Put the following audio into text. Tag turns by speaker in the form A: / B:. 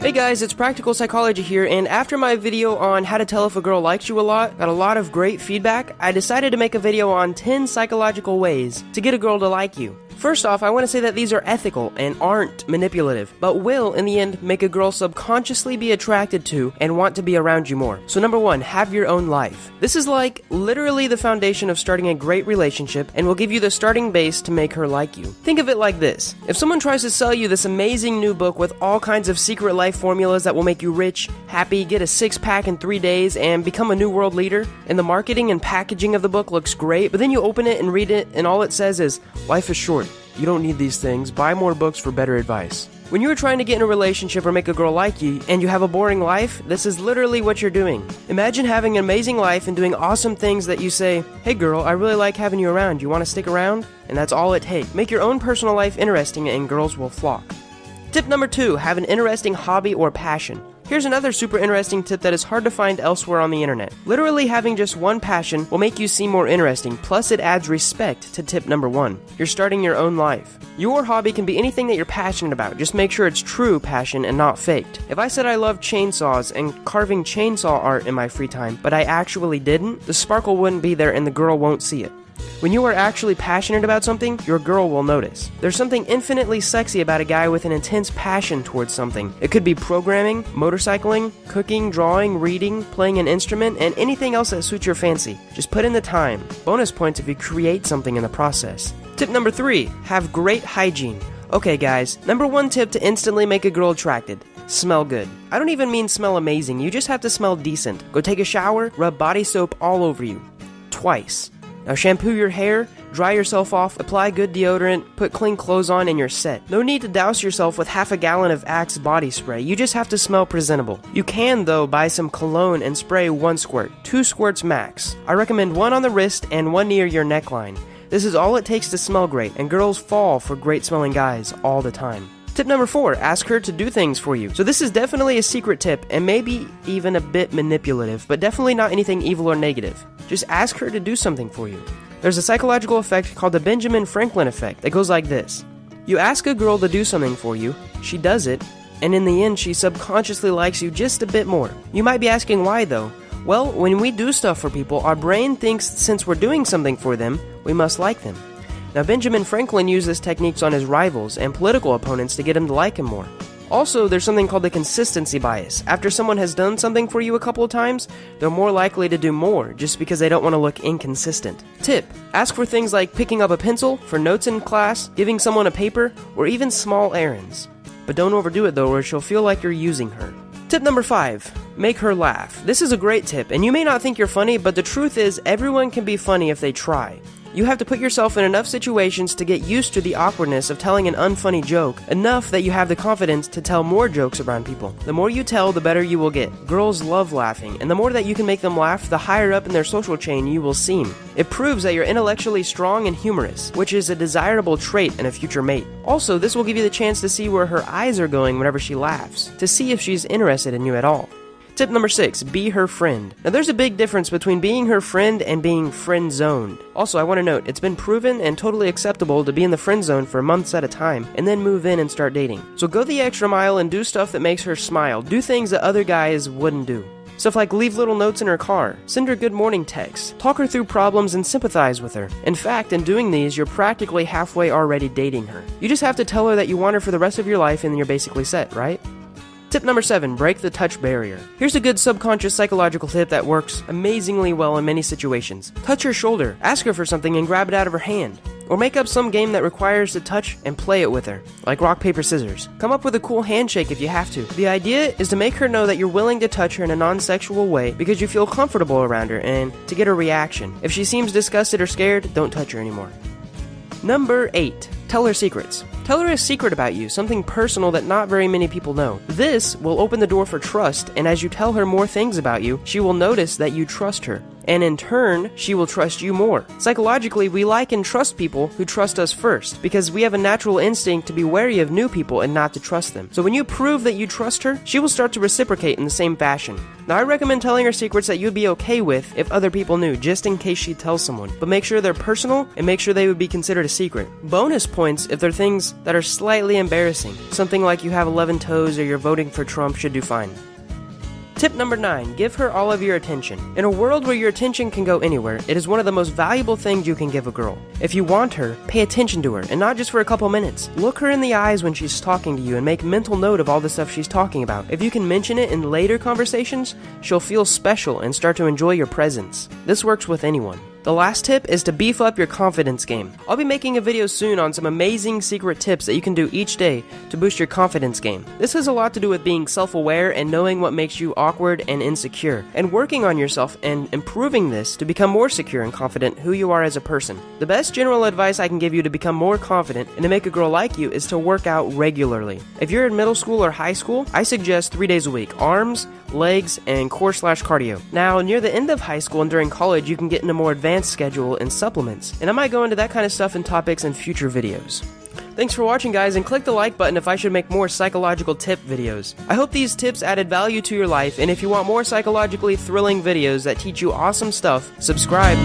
A: Hey guys, it's Practical Psychology here, and after my video on how to tell if a girl likes you a lot, got a lot of great feedback, I decided to make a video on 10 psychological ways to get a girl to like you. First off, I want to say that these are ethical and aren't manipulative, but will, in the end, make a girl subconsciously be attracted to and want to be around you more. So number 1, have your own life. This is like literally the foundation of starting a great relationship and will give you the starting base to make her like you. Think of it like this. If someone tries to sell you this amazing new book with all kinds of secret life formulas that will make you rich, happy, get a six-pack in 3 days, and become a new world leader, and the marketing and packaging of the book looks great, but then you open it and read it and all it says is, life is short. You don't need these things. Buy more books for better advice. When you are trying to get in a relationship or make a girl like you, and you have a boring life, this is literally what you're doing. Imagine having an amazing life and doing awesome things that you say, hey girl, I really like having you around. You want to stick around? And that's all it takes. Make your own personal life interesting and girls will flock. Tip number 2, have an interesting hobby or passion. Here's another super interesting tip that is hard to find elsewhere on the internet. Literally having just one passion will make you seem more interesting, plus it adds respect to tip number 1. You're starting your own life. Your hobby can be anything that you're passionate about, just make sure it's true passion and not faked. If I said I love chainsaws and carving chainsaw art in my free time, but I actually didn't, the sparkle wouldn't be there and the girl won't see it. When you are actually passionate about something, your girl will notice. There's something infinitely sexy about a guy with an intense passion towards something. It could be programming, motorcycling, cooking, drawing, reading, playing an instrument, and anything else that suits your fancy. Just put in the time. Bonus points if you create something in the process. Tip number 3, have great hygiene. Okay guys, number 1 tip to instantly make a girl attracted. Smell good. I don't even mean smell amazing, you just have to smell decent. Go take a shower, rub body soap all over you. Twice. Now shampoo your hair, dry yourself off, apply good deodorant, put clean clothes on, and you're set. No need to douse yourself with half a gallon of Axe body spray, you just have to smell presentable. You can, though, buy some cologne and spray 1 squirt, 2 squirts max. I recommend 1 on the wrist and 1 near your neckline. This is all it takes to smell great, and girls fall for great smelling guys all the time. Tip number 4, ask her to do things for you. So this is definitely a secret tip, and maybe even a bit manipulative, but definitely not anything evil or negative. Just ask her to do something for you. There's a psychological effect called the Benjamin Franklin effect that goes like this. You ask a girl to do something for you, she does it, and in the end she subconsciously likes you just a bit more. You might be asking why though? Well, when we do stuff for people, our brain thinks since we're doing something for them, we must like them. Now, Benjamin Franklin used this technique on his rivals and political opponents to get him to like him more. Also, there's something called the consistency bias. After someone has done something for you a couple of times, they're more likely to do more just because they don't want to look inconsistent. Tip: ask for things like picking up a pencil, for notes in class, giving someone a paper, or even small errands. But don't overdo it though, or she'll feel like you're using her. Tip number 5, make her laugh. This is a great tip, and you may not think you're funny, but the truth is everyone can be funny if they try. You have to put yourself in enough situations to get used to the awkwardness of telling an unfunny joke, enough that you have the confidence to tell more jokes around people. The more you tell, the better you will get. Girls love laughing, and the more that you can make them laugh, the higher up in their social chain you will seem. It proves that you're intellectually strong and humorous, which is a desirable trait in a future mate. Also, this will give you the chance to see where her eyes are going whenever she laughs, to see if she's interested in you at all. Tip number 6, be her friend. Now there's a big difference between being her friend and being friend-zoned. Also, I want to note, it's been proven and totally acceptable to be in the friend zone for months at a time, and then move in and start dating. So go the extra mile and do stuff that makes her smile. Do things that other guys wouldn't do. Stuff like leave little notes in her car, send her good morning texts, talk her through problems and sympathize with her. In fact, in doing these, you're practically halfway already dating her. You just have to tell her that you want her for the rest of your life and then you're basically set, right? Tip number 7, break the touch barrier. Here's a good subconscious psychological tip that works amazingly well in many situations. Touch her shoulder, ask her for something and grab it out of her hand. Or make up some game that requires to touch and play it with her, like rock, paper, scissors. Come up with a cool handshake if you have to. The idea is to make her know that you're willing to touch her in a non-sexual way because you feel comfortable around her and to get a reaction. If she seems disgusted or scared, don't touch her anymore. Number 8, tell her secrets. Tell her a secret about you, something personal that not very many people know. This will open the door for trust, and as you tell her more things about you, she will notice that you trust her. And in turn, she will trust you more. Psychologically, we like and trust people who trust us first, because we have a natural instinct to be wary of new people and not to trust them. So when you prove that you trust her, she will start to reciprocate in the same fashion. Now, I recommend telling her secrets that you'd be okay with if other people knew, just in case she tells someone. But make sure they're personal, and make sure they would be considered a secret. Bonus points if they're things that are slightly embarrassing. Something like you have 11 toes or you're voting for Trump should do fine. Tip number 9, give her all of your attention. In a world where your attention can go anywhere, it is one of the most valuable things you can give a girl. If you want her, pay attention to her, and not just for a couple minutes. Look her in the eyes when she's talking to you and make mental note of all the stuff she's talking about. If you can mention it in later conversations, she'll feel special and start to enjoy your presence. This works with anyone. The last tip is to beef up your confidence game. I'll be making a video soon on some amazing secret tips that you can do each day to boost your confidence game. This has a lot to do with being self-aware and knowing what makes you awkward and insecure, and working on yourself and improving this to become more secure and confident who you are as a person. The best general advice I can give you to become more confident and to make a girl like you is to work out regularly. If you're in middle school or high school, I suggest 3 days a week: arms, legs, and core/cardio. Now, near the end of high school and during college, you can get in a more advanced schedule and supplements, and I might go into that kind of stuff and topics in future videos. Thanks for watching, guys, and click the like button if I should make more psychological tip videos. I hope these tips added value to your life, and if you want more psychologically thrilling videos that teach you awesome stuff, subscribe.